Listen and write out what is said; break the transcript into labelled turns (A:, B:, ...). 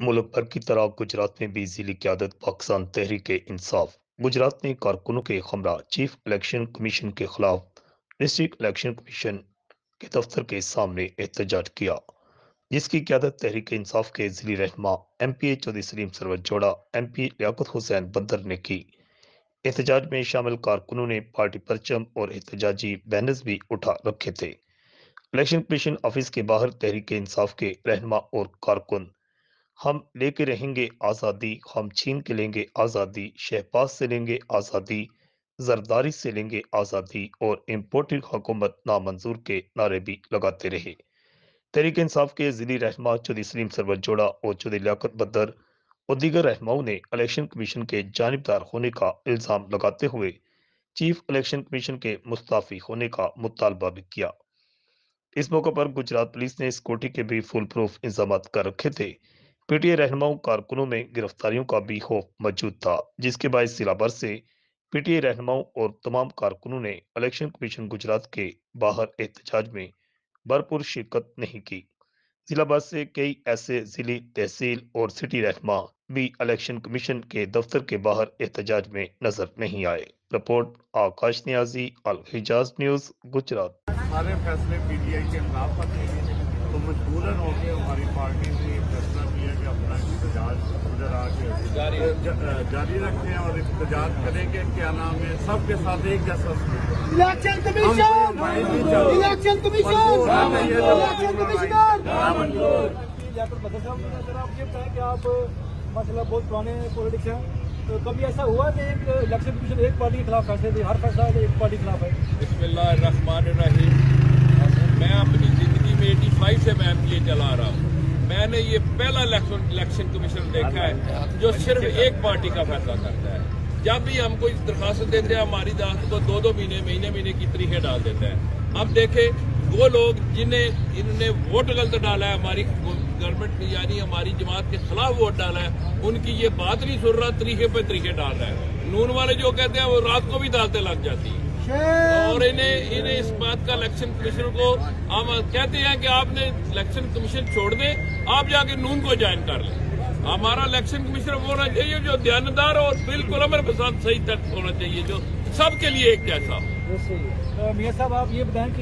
A: मुल्क भर की तरह गुजरात में भी जिली क़यादत पाकिस्तान तहरीक इंसाफ गुजरात ने कारकुनों के हमरा चीफ इलेक्शन कमीशन के खिलाफ डिस्ट्रिक्ट इलेक्शन कमीशन के दफ्तर के सामने एहतजाज किया, जिसकी क़यादत तहरीक इंसाफ के जिली रहनुमा MP चौधरी सलीम सरवर जोड़ा MP लियाकत हुसैन बंदर ने की। एहतजाज में शामिल कारकुनों ने पार्टी परचम और एहतजाजी बैनर्स भी उठा रखे थे। इलेक्शन कमीशन ऑफिस के बाहर तहरीक इंसाफ के रहनुमा और कारकुन हम लेके रहेंगे आज़ादी, हम छीन के लेंगे आज़ादी, शहबाज से लेंगे आज़ादी, जरदारी से लेंगे आज़ादी और इम्पोर्टेड हुकूमत नामंजूर के नारे भी लगाते रहे। तहरीक इंसाफ के जिली रहनुमा चौधरी सलीम सरवर जोड़ा और चौधरी लियाकत बदर और दीगर रहनुमाओं ने इलेक्शन कमीशन के जानिबदार होने का इल्ज़ाम लगाते हुए चीफ इलेक्शन कमीशन के मुस्तफी होने का मुतालबा भी किया। इस मौके पर गुजरात पुलिस ने सिक्योरिटी के भी फुल प्रूफ इंतजाम कर रखे थे। PTI रहनुमाओं कारकुनों में गिरफ्तारियों का भी खौफ मौजूद था, जिसके बायस जिला भर से PTI रहनुमाओं और तमाम कारकुनों ने इलेक्शन कमीशन गुजरात के बाहर एहतजाज में भरपूर शिरकत नहीं की। जिला भर से कई ऐसे जिली, तहसील और सिटी रहनुमा भी इलेक्शन कमीशन के दफ्तर के बाहर एहतजाज में नजर नहीं आए। रिपोर्ट आकाश नियाजी, अल हिजाज न्यूज, गुजरात।
B: सारे फैसले PTI के खिलाफ थे, तो मजबूरन हो के हमारी पार्टी ने फैसला किया कि अपना एहतजाज उधर आके जारी रखें और एहतजाज करेंगे। क्या नाम है, सबके साथ एक जैसा
C: इलेक्शन कमीशन आप ये बताएं कि आप मतलब बहुत पुराने पॉलिटिक्स हैं, तो कभी ऐसा हुआ कि एक इलेक्शन कमीशन एक पार्टी के खिलाफ फैसले थे, हर फैसला एक पार्टी के खिलाफ है?
D: बिस्मिल्लाहिर्रहमानिर्रहीम। मैं अपनी जिंदगी में 85 से मैं MPA चला रहा हूँ। मैंने ये पहला इलेक्शन कमीशन देखा है जो सिर्फ एक पार्टी का फैसला करता है। जब भी हम कोई दरखास्त देते हैं, हमारी दरखास्त को 2-2 महीने की तारीखें डाल देते हैं। अब देखें, वो लोग इन्होंने वोट गलत डाला है, हमारी गवर्नमेंट यानी हमारी जमात के खिलाफ वोट डाला है, उनकी ये बात नहीं सुन रहा, तरीके पे तरीके डाल रहा है। नून वाले जो कहते हैं वो रात को भी डालते लग जाती है। और इन्हें इस बात का इलेक्शन कमीशन को हम कहते हैं कि आपने इलेक्शन कमीशन छोड़ दें, आप जाके नून को ज्वाइन कर लें। हमारा इलेक्शन कमीशन वो होना चाहिए जो ध्यानदार और बिल्कुल अमर पसंद सही तक होना चाहिए, जो सबके लिए एक जैसा।
C: मियां साहब, आप ये बताएं कि